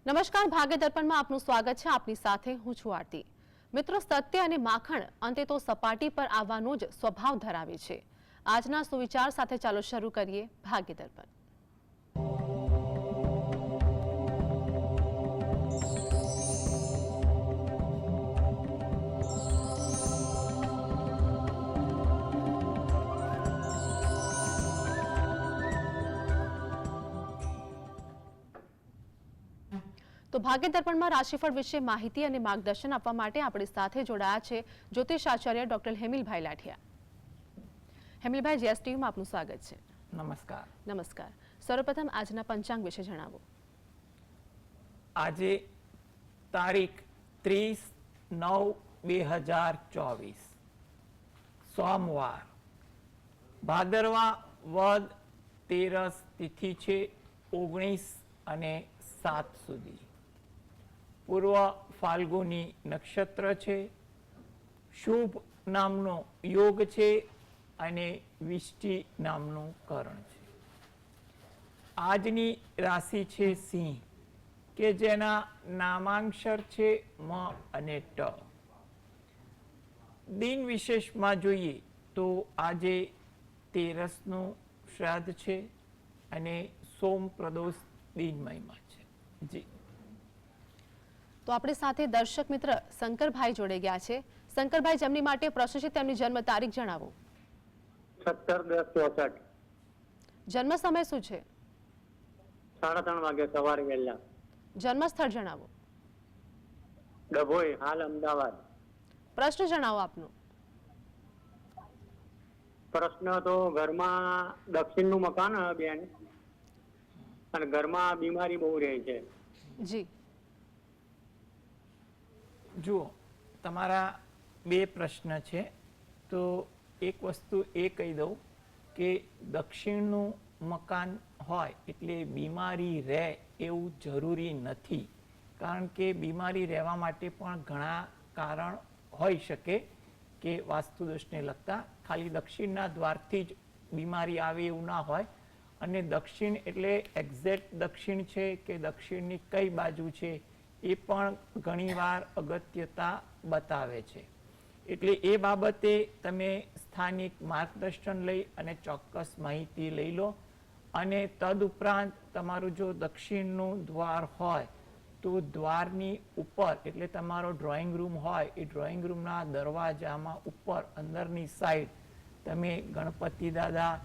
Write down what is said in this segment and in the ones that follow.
નમસ્કાર, ભાગ્ય દર્પણમાં આપનું સ્વાગત છે. આપની સાથે હું છું આરતી. મિત્રો, સત્ય અને માખણ અંતે તો સપાટી પર આવવાનો જ સ્વભાવ ધરાવે છે. આજના સુવિચાર સાથે ચાલો શરૂ કરીએ ભાગ્ય દર્પણ. તો ભાગ્ય દર્પણમાં રાશિફળ વિશે માહિતી અને માર્ગદર્શન આપવા માટે આપણી સાથે જોડાયા છે જ્યોતિષ આચાર્ય ડોક્ટર હેમિલભાઈ લાઠિયા. હેમિલભાઈ, જીએસ ટીવીમાં આપનું સ્વાગત છે. નમસ્કાર. નમસ્કાર. સર્વપ્રથમ આજના પંચાંગ વિશે જણાવો. આજે તારીખ 30/9/2024 સોમવાર, ભાદરવા વદ તેરસ તિથિ છે 19 અને 7 સુધી. પૂર્વ ફાલ્ગુની નક્ષત્ર છે. શુભ નામનો યોગ છે અને વિષ્ટિ નામનું કરણ છે. આજની રાશિ છે સિંહ, કે જેના નામાંક્ષર છે મ અને ટ. દિન વિશેષમાં જોઈએ તો આજે તેરસનું શ્રાદ્ધ છે અને સોમ પ્રદોષ દિન મહિમા છે. જી. તો આપણી સાથે દર્શક મિત્ર શંકરભાઈ જોડે ગયા છે. શંકરભાઈ, જેમની માટે પ્રશ્ન છે તેમની જન્મ તારીખ જણાવો. 17/10/64. જન્મ સમય શું છે? 3:30 વાગે સવારે વહેલા. જન્મ સ્થળ જણાવો. ડભોઈ, હાલ અમદાવાદ. પ્રશ્ન જણાવો આપનો. પ્રશ્ન તો ઘરમાં દક્ષિણનું મકાન બેન, અને ઘરમાં બીમારી બહુ રહે છે. જી. જુઓ, તમારા બે પ્રશ્ન છે. તો એક વસ્તુ એ કહી દઉં કે દક્ષિણનું મકાન હોય એટલે બીમારી રહે એવું જરૂરી નથી. કારણ કે બીમારી રહેવા માટે પણ ઘણા કારણ હોઈ શકે કે વાસ્તુદોષને લગતા. ખાલી દક્ષિણના દ્વારથી જ બીમારી આવે એવું ના હોય. અને દક્ષિણ એટલે એક્ઝેક્ટ દક્ષિણ છે કે દક્ષિણની કઈ બાજુ છે એ પણ ઘણીવાર અગત્યતા બતાવે છે. એટલે એ બાબતે તમે સ્થાનિક માર્ગદર્શન લઈ અને ચોક્કસ માહિતી લઈ લો. અને તદુપરાંત તમારું જો દક્ષિણનું દ્વાર હોય તો દ્વારની ઉપર, એટલે તમારો ડ્રોઈંગ રૂમ હોય એ ડ્રોઈંગ રૂમના દરવાજામાં ઉપર અંદરની સાઈડ તમે ગણપતિ દાદા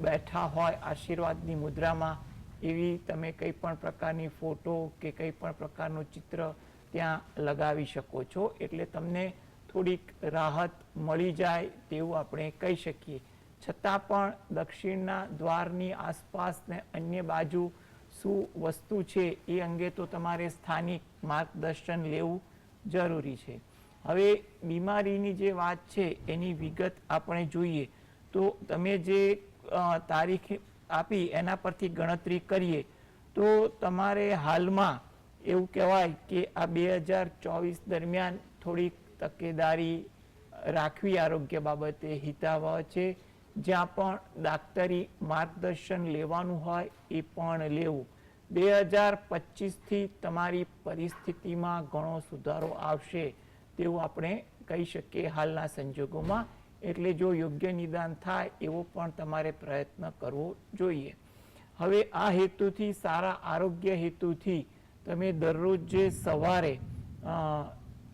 બેઠા હોય આશીર્વાદની મુદ્રામાં, એવી તમે કંઈ પણ પ્રકારની ફોટો કે કંઈ પણ પ્રકારનું ચિત્ર ત્યાં લગાવી શકો છો. એટલે તમને થોડીક રાહત મળી જાય તેવું આપણે કહી શકીએ. છતાં પણ દક્ષિણના દ્વારની આસપાસ ને અન્ય બાજુ શું વસ્તુ છે એ અંગે તો તમારે સ્થાનિક માર્ગદર્શન લેવું જરૂરી છે. હવે બીમારીની જે વાત છે એની વિગત આપણે જોઈએ તો તમે જે તારીખ આપી એના પરથી ગણતરી કરીએ તો તમારે હાલમાં એવું કહેવાય કે આ 2024 દરમિયાન થોડીક તકેદારી રાખવી આરોગ્ય બાબતે હિતાવહ છે. જ્યાં પણ દાક્તરી માર્ગદર્શન લેવાનું હોય એ પણ લેવું. 2025થી તમારી પરિસ્થિતિમાં ઘણો સુધારો આવશે તેવું આપણે કહી શકીએ હાલના સંજોગોમાં. એટલે જો યોગ્ય નિદાન થાય એવો પણ તમારે પ્રયત્ન કરવો જોઈએ. હવે આ હેતુથી, સારા આરોગ્ય હેતુથી તમે દરરોજ જે સવારે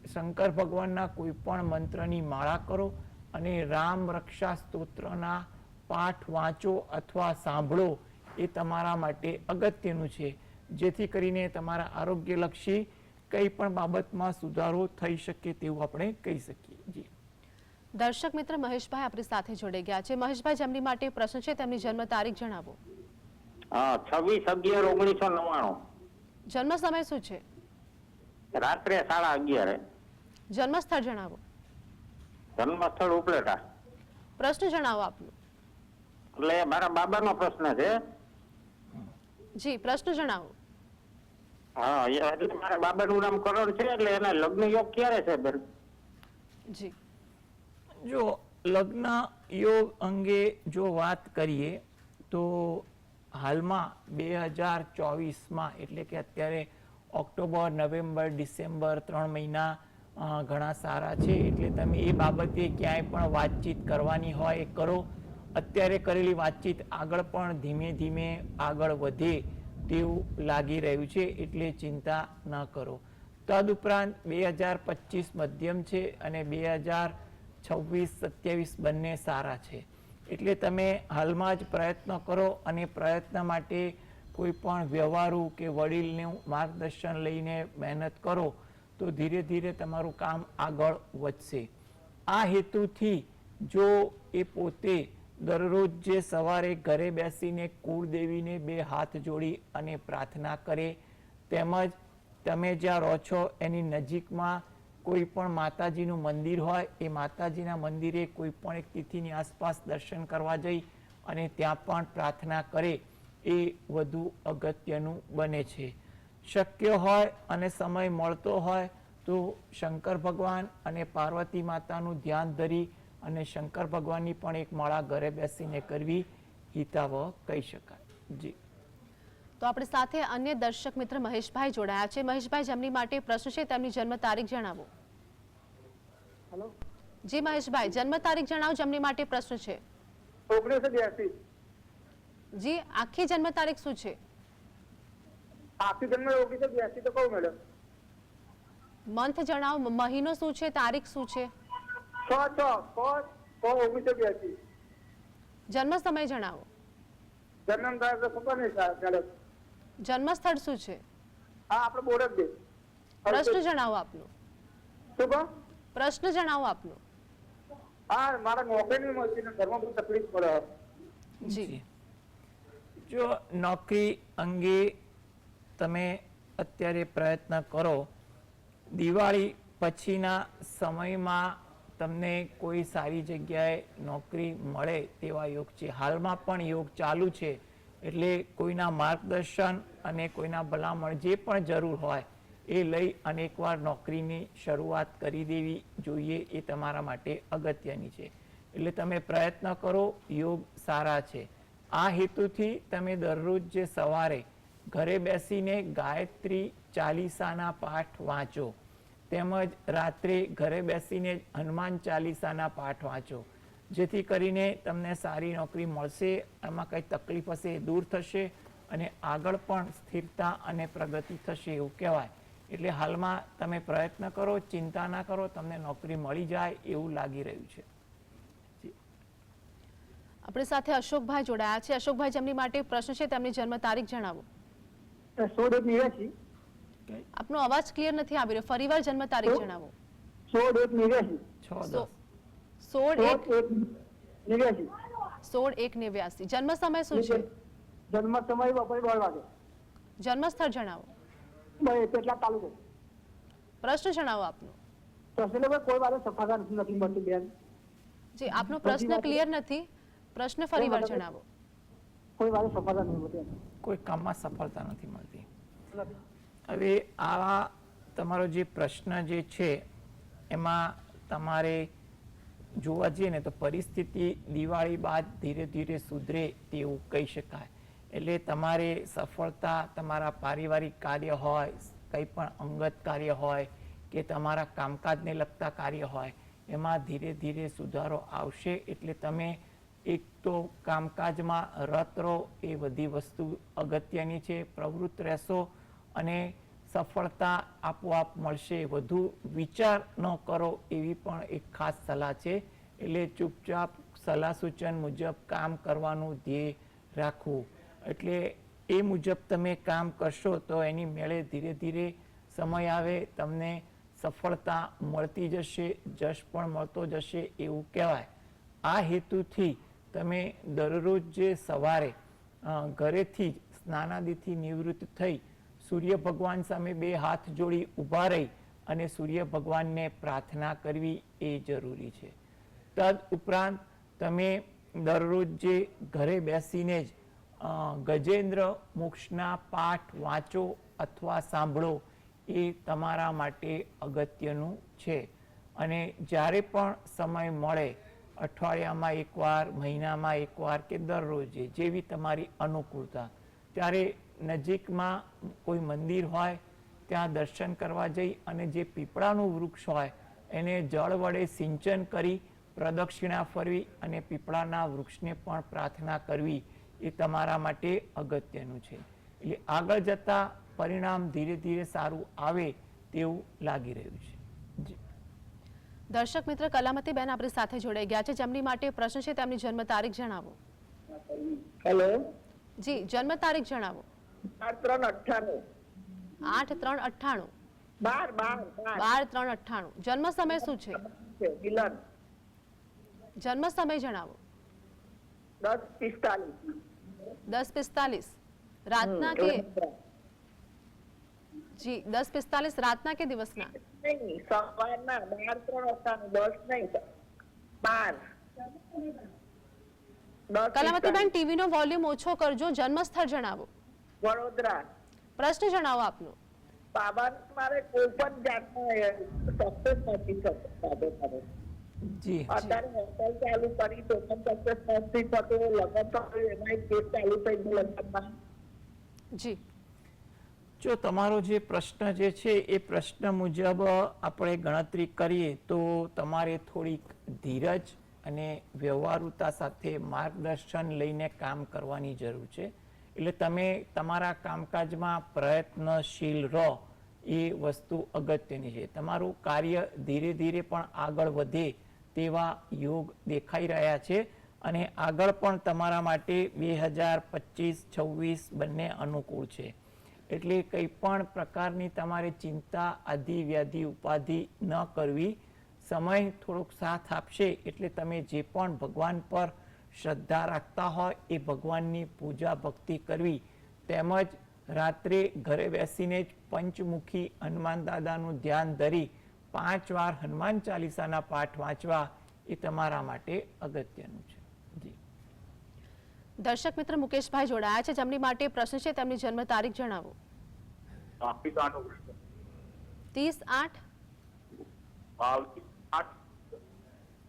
શંકર ભગવાનના કોઈ પણ મંત્રની માળા કરો અને રામ રક્ષા સ્તોત્રના પાઠ વાંચો અથવા સાંભળો એ તમારા માટે અગત્યનું છે. જેથી કરીને તમારા આરોગ્યલક્ષી કંઈ પણ બાબતમાં સુધારો થઈ શકે તેવું આપણે કહી શકીએ. જી. દર્શક મિત્ર મહેશભાઈ આપણી સાથે જોડે ગયા છે. મહેશભાઈ, જેમની માટે પ્રશ્ન છે તેમની જન્મ તારીખ જણાવો. 26/11/1999. જન્મ સમય શું છે? રાત્રે 11:30. જન્મ સ્થળ જણાવો. જન્મ સ્થળ ઉપલેટા. પ્રશ્ન જણાવો આપનો. એટલે મારા બાબાનો પ્રશ્ન છે. જી, પ્રશ્ન જણાવો. હા, એટલે મારા બાબાનું નામ કરણ છે, એટલે એના લગ્ન યોગ ક્યારે છે બેન? જી. જો લગ્ન યોગ અંગે જો વાત કરીએ તો હાલમાં 2024માં એટલે કે અત્યારે ઓક્ટોબર, નવેમ્બર, ડિસેમ્બર 3 મહિના ઘણા સારા છે. એટલે તમે એ બાબતે ક્યાંય પણ વાતચીત કરવાની હોય એ કરો. અત્યારે કરેલી વાતચીત આગળ પણ ધીમે ધીમે આગળ વધે તેવું લાગી રહ્યું છે, એટલે ચિંતા ન કરો. તદુપરાંત 2025 મધ્યમ છે અને 2026-27 બંને સારા છે. એટલે તમે હાલમાં જ પ્રયત્ન કરો અને પ્રયત્ન માટે કોઈ પણ વ્યવહારુ કે વડીલનું માર્ગદર્શન લઈને મહેનત કરો તો ધીરે ધીરે તમારું કામ આગળ વધશે. આ હેતુથી જો એ પોતે દરરોજ જે સવારે ઘરે બેસીને કુળદેવીને 2 હાથ જોડી અને પ્રાર્થના કરે, તેમજ તમે જ્યાં રહો છો એની નજીકમાં કોઈ પણ માતાજીનું મંદિર હોય એ માતાજીના મંદિરે કોઈ પણ એક તિથિની આસપાસ દર્શન કરવા જઈ અને ત્યાં પણ પ્રાર્થના કરે એ વધુ અગત્યનું બને છે. શક્ય હોય અને સમય મળતો હોય તો શંકર ભગવાન અને પાર્વતી માતાનું ધ્યાન ધરી અને શંકર ભગવાનની પણ એક માળા ઘરે બેસીને કરવી હિતાવહ કહી શકાય. જી. તો આપણી સાથે અન્ય દર્શક મિત્ર મહેશભાઈ જોડાયા છે. મહેશભાઈ, જેમની માટે પ્રશ્ન છે તેમની જન્મ તારીખ જણાવો. હેલો જી મહેશભાઈ, જન્મ તારીખ જણાવો જેમની માટે પ્રશ્ન છે. 1982. જી, આખી જન્મ તારીખ શું છે? આખી જન્મ 1982 તો કહું મેડમ. મંથ જણાવો, મહિનો શું છે, તારીખ શું છે? 6/6/1982. જન્મ સમય જણાવો. જન્મ તારીખ તો ખબર નહીં મેડમ. જન્મ સ્થળ શું છે? હા, આપણે બોર્ડ જ દે. પ્રશ્ન જણાવો આપનો. શું કહો? પ્રશ્ન જણાવો આપનો. હા, મારા નોકરી નહીં મળતી ને ઘરમાં બહુ તકલીફ પડે. જી. જો નોકરી અંગે તમે અત્યારે પ્રયત્ન કરો, દિવાળી પછીના સમયમાં તમને કોઈ સારી જગ્યાએ નોકરી મળે તેવા યોગ છે. હાલમાં પણ યોગ ચાલુ છે, એટલે કોઈના માર્ગદર્શન અને કોઈના ભલામણ જે પણ જરૂર હોય એ લઈ અને એકવાર નોકરીની શરૂઆત કરી દેવી જોઈએ. એ તમારા માટે અગત્યની છે. એટલે તમે પ્રયત્ન કરો, યોગ સારા છે. આ હેતુથી તમે દરરોજ જે સવારે ઘરે બેસીને ગાયત્રી ચાલીસાના પાઠ વાંચો, તેમજ રાત્રે ઘરે બેસીને હનુમાન ચાલીસાના પાઠ વાંચો, જેથી કરીને તમને સારી નોકરી મળશે. એમાં કંઈ તકલીફ હશે એ દૂર થશે અને આગળ પણ સ્થિરતા અને પ્રગતિ થશે એવું કહેવાય. એટલે હાલમાં તમે પ્રયત્ન કરો, ચિંતા ના કરો, તમને નોકરી મળી જાય એવું લાગી રહ્યું છે. આપણી સાથે અશોકભાઈ જોડાયા છે. અશોકભાઈ, જેમની માટે પ્રશ્ન છે તેમની જન્મ તારીખ જણાવો. 16/1/82. આપનો અવાજ ક્લિયર નથી આવી રહ્યો, ફરીવાર જન્મ તારીખ જણાવો. 16/1/82. 6/10. 16/1/89. જન્મ સમય શું છે? જન્મ સમય બપોરે 12 વાગે. જન્મ સ્થળ જણાવો. કેટલા તાલુકો? પ્રશ્ન જણાવો આપનો. પ્રશ્ન કોઈ વારે સફળતા નથી મળતી બેન. જી, આપનો પ્રશ્ન ક્લિયર નથી, પ્રશ્ન ફરીવાર જણાવો. કોઈ વારે સફળતા નથી મળતી. કોઈ કામમાં સફળતા નથી મળતી. હવે આ તમારો જે પ્રશ્ન જે છે એમાં તમારે જોવા જઈએ ને તો પરિસ્થિતિ દિવાળી બાદ ધીરે ધીરે સુધરે તેવું કહી શકાય. એટલે તમારે સફળતા તમારા પારિવારિક કાર્ય હોય, કંઈ પણ અંગત કાર્ય હોય કે તમારા કામકાજને લગતા કાર્ય હોય, એમાં ધીરે ધીરે સુધારો આવશે. એટલે તમે એક તો કામકાજમાં રત રહો, એ બધી વસ્તુ અગત્યની છે. પ્રવૃત્ત રહેશો અને સફળતા આપોઆપ મળશે. વધુ વિચાર ન કરો એવી પણ એક ખાસ સલાહ છે. એટલે ચૂપચાપ સલાહ સૂચન મુજબ કામ કરવાનું ધ્યેય રાખવું. એટલે એ મુજબ તમે કામ કરશો તો એની મેળે ધીરે ધીરે સમય આવે તમને સફળતા મળતી જશે, જશ પણ મળતો જશે એવું કહેવાય. આ હેતુથી તમે દરરોજ જે સવારે ઘરેથી જ સ્નાનાદિથી નિવૃત્ત થઈ સૂર્ય ભગવાન સામે 2 હાથ જોડી ઊભા રહી અને સૂર્ય ભગવાનને પ્રાર્થના કરવી એ જરૂરી છે. તદ ઉપરાંત તમે દરરોજ જે ઘરે બેસીને જ ગજેન્દ્ર મોક્ષના પાઠ વાંચો અથવા સાંભળો એ તમારા માટે અગત્યનું છે. અને જ્યારે પણ સમય મળે, અઠવાડિયામાં એકવાર, મહિનામાં એકવાર કે દરરોજે, જેવી તમારી અનુકૂળતા, ત્યારે નજીકમાં કોઈ મંદિર હોય ત્યાં દર્શન કરવા જઈ અને જે પીપળાનું વૃક્ષ હોય એને જળ વડે સિંચન કરી પ્રદક્ષિણા ફરવી અને પીપળાના વૃક્ષને પણ પ્રાર્થના કરવી એ તમારા માટે અગત્યનું છે. એટલે આગળ જતા પરિણામ ધીરે ધીરે સારું આવે તેવું લાગી રહ્યું છે. જી. દર્શક મિત્ર કલામતીબેન આપણી સાથે જોડાઈ ગયા છે, જેમની માટે પ્રશ્ન છે તેમની જન્મ તારીખ જણાવો. હેલો, જી, જન્મ તારીખ જણાવો. 8/3/98. 8/3/98. 12 12/3/98. જન્મ સમય શું છે? મિલન જન્મ સમય જણાવો. 10:45. 10:45 રાતના કે? જી, 10:45 રાતના કે દિવસના? નહીં, સવારના 12:3/98. 10 નહીં, 12. કલામતીબેન ટીવી નો વોલ્યુમ ઓછો કરજો. જન્મ સ્થળ જણાવો. વડોદરા. પ્રશ્ન જણાવો આપનો. બાબા મારે કોઈ પણ જાતનો સક્સેસ નથી થતો. બાબા જી અત્યારે હોટલ ચાલુ કરી તો પણ સક્સેસ નથી થતો. લગ્ન થયું એમાં કેસ ચાલુ થઈ ગયું લગ્નમાં. જી, જો તમારો જે પ્રશ્ન જે છે એ પ્રશ્ન મુજબ આપણે ગણતરી કરીએ તો તમારે થોડીક ધીરજ અને વ્યવહારુતા સાથે માર્ગદર્શન લઈને કામ કરવાની જરૂર છે. એટલે તમે તમારા કામકાજમાં પ્રયત્નશીલ રહો એ વસ્તુ અગત્યની છે. તમારું કાર્ય ધીરે ધીરે પણ આગળ વધે તેવા યોગ દેખાઈ રહ્યા છે અને આગળ પણ તમારા માટે 2025-26 બંને અનુકૂળ છે. એટલે કંઈ પણ પ્રકારની તમારે ચિંતા, આદિ વ્યાધિ ઉપાધિ ન કરવી. સમય થોડોક સાથ આપશે એટલે તમે જે પણ ભગવાન પર શ્રદ્ધા રાખતા હોય એ ભગવાનની પૂજા ભક્તિ કરવી, તેમજ રાત્રે ઘરે બેસીને જ પંચમુખી હનુમાન દાદાનું ધ્યાન ધરી 5 વાર હનુમાન ચાલીસાના પાઠ વાંચવા એ તમારા માટે અગત્યનું છે. જી. દર્શક મિત્ર મુકેશભાઈ જોડાયા છે, જેમની માટે પ્રશ્ન છે તેમની જન્મ તારીખ જણાવો. 30/8.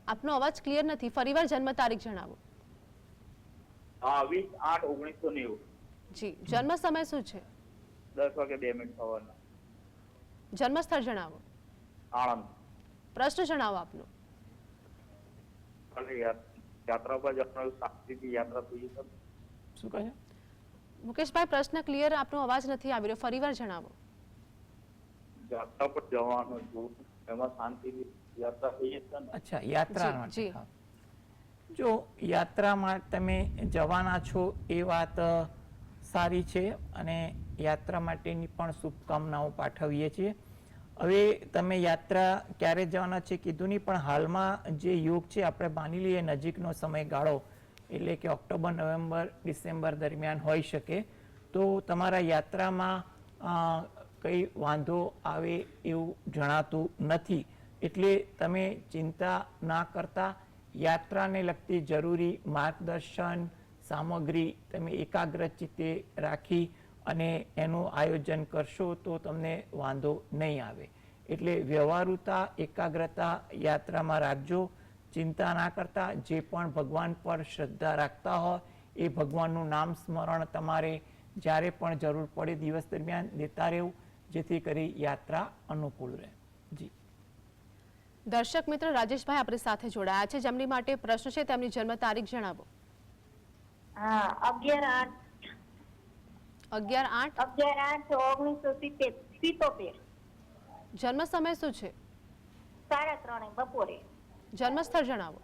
આપનો અવાજ ક્લિયર નથી. ફરીવાર જન્મ તારીખ જણાવો. 20/8/1990. જી, જન્મ સમય શું છે? 10:02 સવારના. જન્મ સ્થળ જણાવો. આણંદ. પ્રશ્ન જણાવો આપનો. યાત્રા પર જવાનું, શાંતિથી યાત્રા થઈ શકે. શું કહે? મુકેશભાઈ પ્રશ્ન ક્લિયર, આપનો અવાજ નથી આવી રહ્યો. ફરીવાર જણાવો. યાત્રા પર જવાનું છું, એમાં શાંતિથી યાત્રા થઈ જશે ને? અચ્છા, યાત્રા જી, માટે. જી. હા. જો યાત્રામાં તમે જવાના છો એ વાત સારી છે અને યાત્રા માટેની પણ શુભકામનાઓ પાઠવીએ છીએ. હવે તમે યાત્રા ક્યારે જવાના છે કીધું નહીં, પણ હાલમાં જે યોગ છે આપણે માની લઈએ નજીકનો સમયગાળો એટલે કે ઓક્ટોબર, નવેમ્બર, ડિસેમ્બર દરમિયાન હોઈ શકે, તો તમારા યાત્રામાં કંઈ વાંધો આવે એવું જણાતું નથી. એટલે તમે ચિંતા ના કરતા યાત્રાને લગતી જરૂરી માર્ગદર્શન સામગ્રી તમે એકાગ્ર ચિત્તે રાખી અને એનું આયોજન કરશો તો તમને વાંધો નહીં આવે. એટલે વ્યવહારુતા, એકાગ્રતા યાત્રામાં રાખજો. ચિંતા ના કરતા જે પણ ભગવાન પર શ્રદ્ધા રાખતા હોય એ ભગવાનનું નામ સ્મરણ તમારે જ્યારે પણ જરૂર પડે દિવસ દરમિયાન દેતા રહેવું, જેથી કરી યાત્રા અનુકૂળ રહે. જી. દર્શક મિત્ર રાજેશભાઈ આપણી સાથે જોડાયા છે, જેમની માટે પ્રશ્ન છે તેમની જન્મ તારીખ જણાવો. 11/8/1977. જન્મ સમય શું છે? 3:30 બપોરે. જન્મ સ્થળ જણાવો.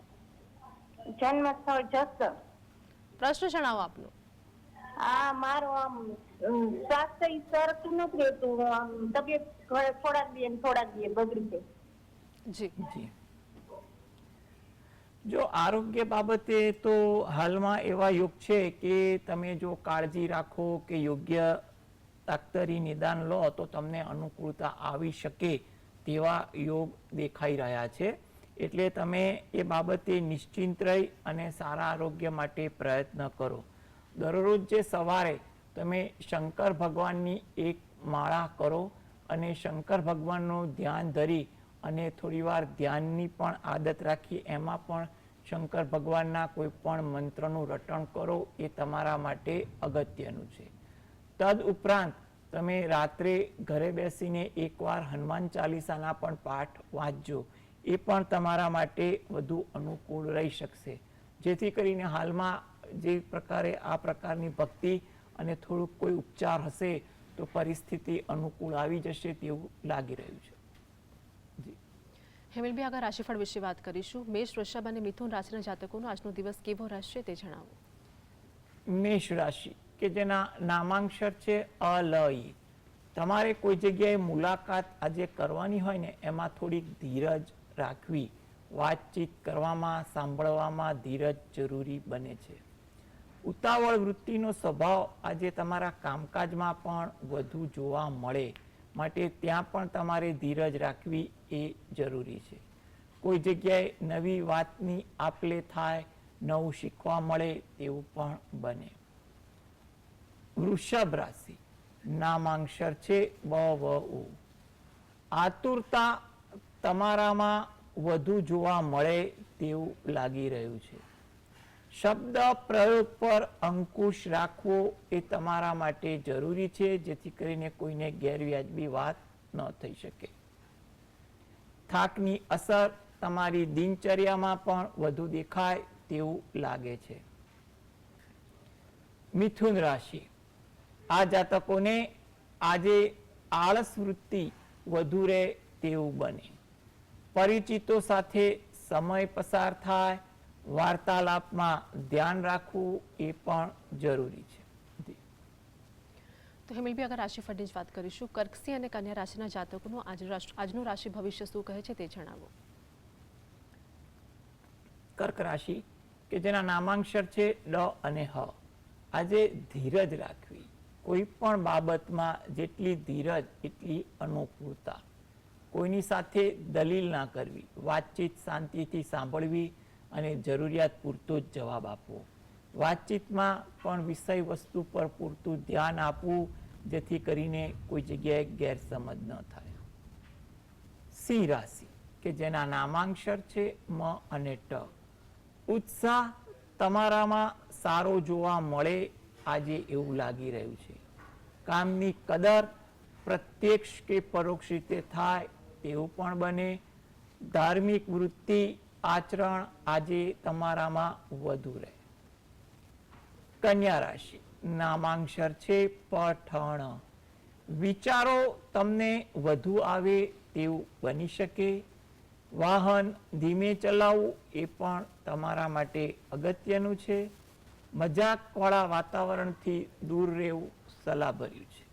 જન્મ સ્થળ જસદણ. પ્રશ્ન જણાવો આપનો. મારો આમ સ્વાસ્થ્ય સરખું નથી રહેતું. આમ તબિયત થોડાક દી બગડી છે. જી. જી. જો આરોગ્ય બાબતે તો હાલમાં એવા યોગ છે કે તમે જો કાળજી રાખો કે યોગ્ય ડોક્ટરી નિદાન લો તો તમને અનુકૂળતા આવી શકે તેવા યોગ દેખાઈ રહ્યા છે. એટલે તમે એ બાબતે નિશ્ચિંત રહી અને સારા આરોગ્ય માટે પ્રયત્ન કરો. દરરોજ જે સવારે તમે શંકર ભગવાનની એક માળા કરો અને શંકર ભગવાનનું ધ્યાન ધરી અને થોડીવાર ધ્યાનની પણ આદત રાખી એમાં પણ શંકર ભગવાનના કોઈ પણ મંત્રનું રટણ કરો એ તમારા માટે અગત્યનું છે. તદ ઉપરાંત તમે રાત્રે ઘરે બેસીને એકવાર હનુમાન ચાલીસાના પણ પાઠ વાંચજો, એ પણ તમારા માટે વધુ અનુકૂળ રહી શકશે. જેથી કરીને હાલમાં જે પ્રકારે આ પ્રકારની ભક્તિ અને થોડુંક કોઈ ઉપચાર હશે તો પરિસ્થિતિ અનુકૂળ આવી જશે તેવું લાગી રહ્યું છે. જી હેમેલભાઈ, આગળ રાશિફળ વિશે વાત કરીશું. મેષ, વૃષભ અને મિથુન રાશિના જાતકોનો આજનો દિવસ કેવો રહેશે તે જણાવો. મેષ રાશિ કે જેના નામાંક્ષર છે અ લ ઈ. તમારે કોઈ જગ્યાએ મુલાકાત આજે કરવાની હોય ને એમાં થોડીક ધીરજ રાખવી. વાતચીત કરવામાં, સાંભળવામાં ધીરજ જરૂરી બને છે. ઉતાવળ વૃત્તિનો સ્વભાવ આજે તમારા કામકાજમાં પણ વધુ જોવા મળે, માટે ત્યાં પણ તમારે ધીરજ રાખવી એ જરૂરી છે. કોઈ જગ્યાએ નવી વાતની આપ-લે થાય, નવું શીખવા મળે તેવું પણ બને. વૃષભ રાશિ, નામાંક્ષર છે બ વ ઉ. આતુરતા તમારામાં વધુ જોવા મળે તેવું લાગી રહ્યું છે. શબ્દ પ્રયોગ પર અંકુશ રાખવો એ તમારા માટે જરૂરી છે, જેથી કરીને કોઈને ગેરવ્યાજબી વાત ન થઈ શકે. થાકની અસર તમારી દિનચર્યામાં પણ વધુ દેખાય તેવું લાગે છે. મિથુન રાશિ, આ જાતકોને આજે આળસ વૃત્તિ વધુ રહે તેવું બને. પરિચિતો સાથે સમય પસાર થાય, વાર્તાલાપમાં ધ્યાન રાખવું એ પણ જરૂરી છે. તો હેમેલભાઈ, આગળ રાશિફળની જ વાત કરીશું. કર્ક, સિંહ અને કન્યા રાશિના જાતકોનું આજનું રાશિ ભવિષ્ય શું કહે છે તે જણાવો. કર્ક રાશિ કે જેના નામાંક્ષર છે ડ અને હ. આજે ધીરજ રાખવી. કોઈ પણ બાબતમાં જેટલી ધીરજ એટલી અનુકૂળતા. કોઈની સાથે દલીલ ના કરવી. વાતચીત શાંતિથી સાંભળવી અને જરૂરિયાત પૂરતો જ જવાબ આપવો. વાતચીતમાં પણ વિષય વસ્તુ પર પૂરતું ધ્યાન આપવું, જેથી કરીને કોઈ જગ્યાએ ગેરસમજ ન થાય. સિંહ રાશિ કે જેના નામાંક્ષર છે મ અને ટ. ઉત્સાહ તમારામાં સારો જોવા મળે આજે એવું લાગી રહ્યું છે. કામની કદર પ્રત્યક્ષ કે પરોક્ષ રીતે થાય તેવું પણ બને. ધાર્મિક વૃત્તિ આચરણ આજે તમારામાં વધુ રહે. કન્યા રાશિ, નામાંક્ષર છે પઠણ. વિચારો તમને વધુ આવે તેવું બની શકે. વાહન ધીમે ચલાવવું એ પણ તમારા માટે અગત્યનું છે. મજાકવાળા વાતાવરણથી દૂર રહેવું સલાહભર્યું છે.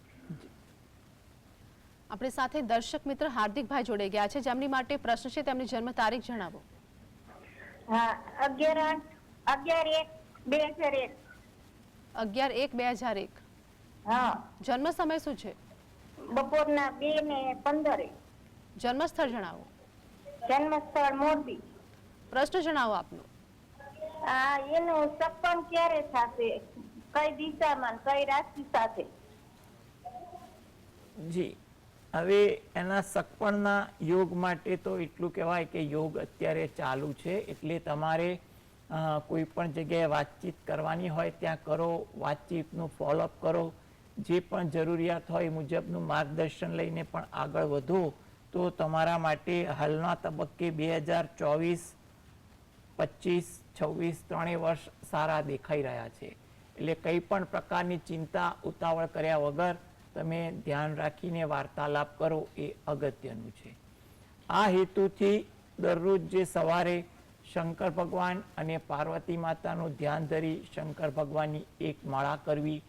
આપણી સાથે દર્શક મિત્ર હાર્દિકભાઈ જોડાઈ ગયા છે, જેમની માટે પ્રશ્ન છે. તેમની જન્મ તારીખ જણાવો. હા, 11/1/2001. 11/1/2001. હા, જન્મ સમય શું છે? બપોરના 2:15. જન્મસ્થળ જણાવો. જન્મસ્થળ મોરબી. પ્રશ્ન જણાવો આપનો. એનું સપન ક્યારે થશે, કઈ દિશામાં, કઈ રાશિ સાથે? જી, હવે એના સગપણના યોગ માટે તો એટલું કહેવાય કે યોગ અત્યારે ચાલુ છે, એટલે તમારે કોઈ પણ જગ્યાએ વાતચીત કરવાની હોય ત્યાં કરો. વાતચીતનું ફોલોઅપ કરો. જે પણ જરૂરિયાત હોય એ મુજબનું માર્ગદર્શન લઈને પણ આગળ વધો તો તમારા માટે હાલના તબક્કે 2024, 25, 26 ત્રણેય વર્ષ સારા દેખાઈ રહ્યા છે. એટલે કંઈ પણ પ્રકારની ચિંતા ઉતાવળ કર્યા વગર તમે ધ્યાન રાખીને વાર્તાલાપ કરો એ અગત્યનું છે. આ હેતુથી દરરોજ જે સવારે શંકર ભગવાન અને પાર્વતી માતાનું ધ્યાન ધરી શંકર ભગવાનની એક માળા કરવી,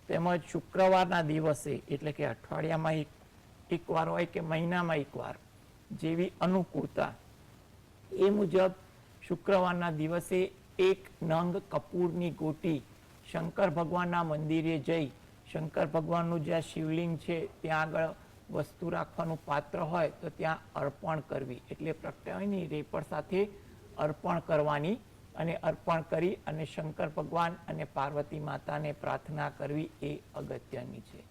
તેમજ શુક્રવારના દિવસે એટલે કે અઠવાડિયામાં એકવાર હોય કે મહિનામાં એકવાર જેવી અનુકૂળતા એ મુજબ શુક્રવારના દિવસે એક નંગ કપૂરની ગોટી શંકર ભગવાનના મંદિરે જઈ શંકર ભગવાનનું જ્યાં શિવલિંગ છે ત્યાં આગળ વસ્તુ રાખવાનું પાત્ર હોય તો ત્યાં અર્પણ કરવી. એટલે પ્રગટાવીની રેપડ સાથે અર્પણ કરવાની અને અર્પણ કરી અને શંકર ભગવાન અને પાર્વતી માતાને પ્રાર્થના કરવી એ અગત્યની છે.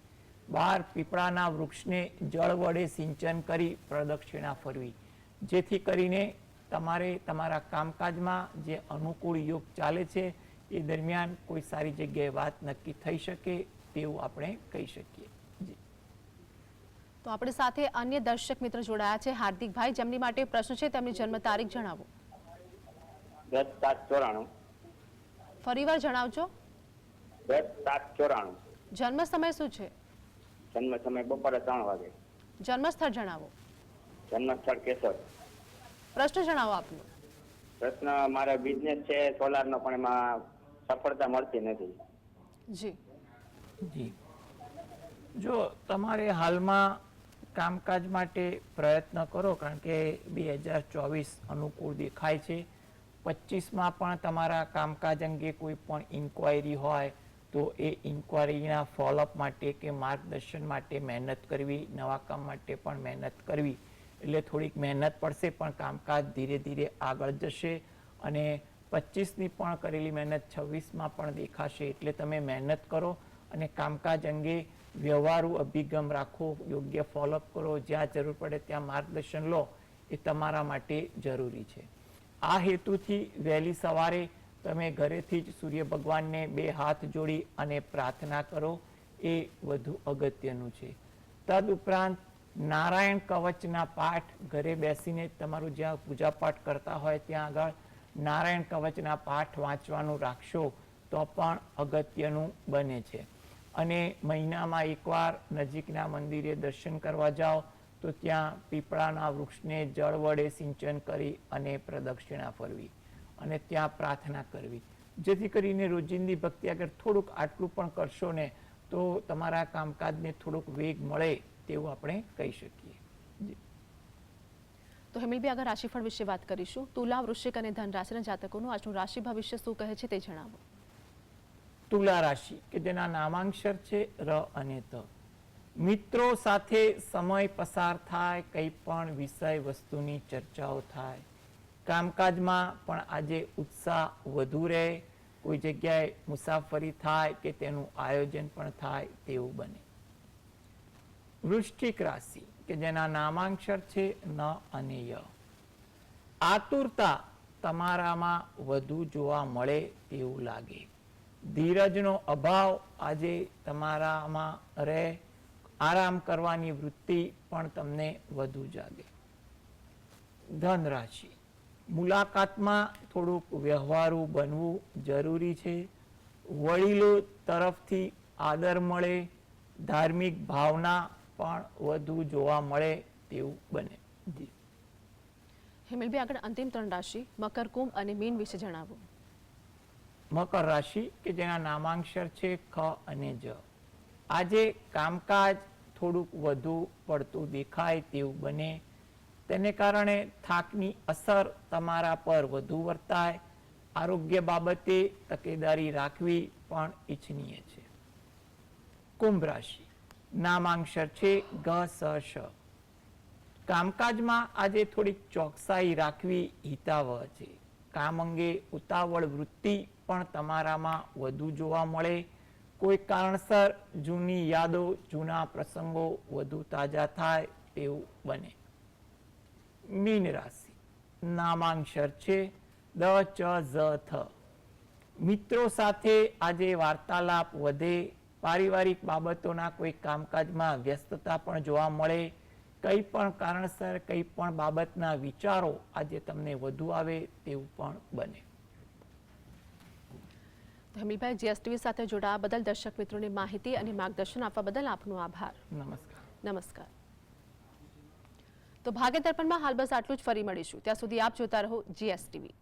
12 પીપળાના વૃક્ષને જળ વડે સિંચન કરી પ્રદક્ષિણા ફરવી, જેથી કરીને તમારે તમારા કામકાજમાં જે અનુકૂળ યોગ ચાલે છે એ દરમિયાન કોઈ સારી જગ્યાએ વાત નક્કી થઈ શકે તેવું આપણે કહી શકીએ. જી. તો આપણી સાથે અન્ય દર્શક મિત્ર જોડાયા છે હાર્દિકભાઈ, જેમની માટે પ્રશ્ન છે, તેમની જન્મ તારીખ જણાવો. 10/7/94. ફરીવાર જણાવજો. 10/7/94. જન્મ સમય શું છે? જન્મ સમય બપોરે 3 વાગે. જન્મ સ્થળ જણાવો. જન્મ સ્થળ કેશોદ. પ્રશ્ન જણાવો આપનો. પ્રશ્ન, મારે બિઝનેસ છે સોલારનો, પણ એમાં સફળતા મળતી નથી. જી જી, જો તમારે હાલમાં કામકાજ માટે પ્રયત્ન કરો, કારણ કે 2024 અનુકૂળ દેખાય છે. 25માં પણ તમારા કામકાજ અંગે કોઈ પણ ઇન્ક્વાયરી હોય તો એ ઇન્ક્વાયરીના ફોલોઅપ માટે કે માર્ગદર્શન માટે મહેનત કરવી, નવા કામ માટે પણ મહેનત કરવી. એટલે થોડીક મહેનત પડશે, પણ કામકાજ ધીરે ધીરે આગળ જશે અને 25ની પણ કરેલી મહેનત 26માં પણ દેખાશે. એટલે તમે મહેનત કરો અને કામકાજ અંગે વ્યવહારુ અભિગમ રાખો, યોગ્ય ફોલોઅપ કરો, જ્યાં જરૂર પડે ત્યાં માર્ગદર્શન લો, એ તમારા માટે જરૂરી છે. આ હેતુથી વહેલી સવારે તમે ઘરેથી જ સૂર્ય ભગવાનને 2 હાથ જોડી અને પ્રાર્થના કરો, એ વધુ અગત્યનું છે. તદુપરાંત નારાયણ કવચના પાઠ ઘરે બેસીને તમારું જ્યાં પૂજાપાઠ કરતા હોય ત્યાં આગળ નારાયણ કવચના પાઠ વાંચવાનું રાખશો તો પણ અગત્યનું બને છે. અને મહિનામાં એકવાર નજીકના મંદિરે દર્શન કરવા જાઓ તો ત્યાં પીપળાના વૃક્ષને જળ વડે સિંચન કરી અને પ્રદક્ષિણા ફરવી અને ત્યાં પ્રાર્થના કરવી, જેથી કરીને રોજિંદી ભક્તિ આગળ થોડુંક આટલું પણ કરશો ને તો તમારા કામકાજને થોડોક વેગ મળે તેવું આપણે કહી શકીએ. તો હેમિલભાઈ, આગળ રાશિફળ વિશે વાત કરીશું. તુલા, વૃશ્ચિક અને ધન રાશિના જાતકોનું આજનું રાશિ ભવિષ્ય શું કહે છે તે જણાવો. તુલા રાશિ કે જેના નામાંક્ષર છે ર અને ત. મિત્રો સાથે સમય પસાર થાય, કંઈ પણ વિષય વસ્તુની ચર્ચાઓ થાય. કામકાજમાં પણ આજે ઉત્સાહ વધુ રહે, કોઈ જગ્યાએ મુસાફરી થાય કે તેનું આયોજન પણ થાય તેવું બને. વૃશ્ચિક રાશિ કે જેના નામાંક્ષર છે ન અને ય. આતુરતા તમારામાં વધુ જોવા મળે તેવું લાગે. ધીરજનો અભાવ આજે તમારામાં રહે. આરામ કરવાની વૃત્તિ પણ તમને વધુ જાગે. ધન રાશિ, મુલાકાતમાં થોડુંક વ્યવહારુ બનવું જરૂરી છે. વડીલો તરફથી આદર મળે, ધાર્મિક ભાવના પણ વધુ જોવા મળે તેવું બને. જી હેમિલભાઈ, આગળ અંતિમ 3 રાશિ મકર, કુંભ અને મીન વિશે જણાવો. મકર રાશિ કે જેના નામાંક્ષર છે ખ અને જ. આજે કામકાજ થોડુંક વધુ પડતું દેખાય તેવું બને. તેને કારણે થાકની અસર તમારા પર વધુ વર્તાય. આરોગ્ય બાબતે તકેદારી રાખવી પણ ઈચ્છનીય છે. કુંભ રાશિ, નામાંક્ષર છે ગ સ શ. કામકાજમાં આજે થોડીક ચોકસાઈ રાખવી હિતાવહ છે. કામ અંગે ઉતાવળ વૃત્તિ પણ તમારામાં વધુ જોવા મળે. કોઈ કારણસર જૂની યાદો, જૂના પ્રસંગો વધુ તાજા થાય તેવું બને. મીન રાશિ, નામાંક્ષર છે દ ચ ઝ થ. મિત્રો સાથે આજે વાર્તાલાપ વધે. પારિવારિક બાબતોના કોઈ કામકાજમાં વ્યસ્તતા પણ જોવા મળે. કંઈ પણ કારણસર કંઈ પણ બાબતના વિચારો આજે તમને વધુ આવે તેવું પણ બને. હેમિલભાઈ, જીએસટીવી સાથે જોડાવા બદલ દર્શક મિત્રોને માહિતી અને માર્ગદર્શન આપવા બદલ આપનો આભાર. નમસ્કાર. નમસ્કાર. તો ભાગ્ય દર્પણમાં હાલ બસ આટલું જ. ફરી મળીશું. ત્યાં સુધી આપ જોતા રહો જીએસટીવી.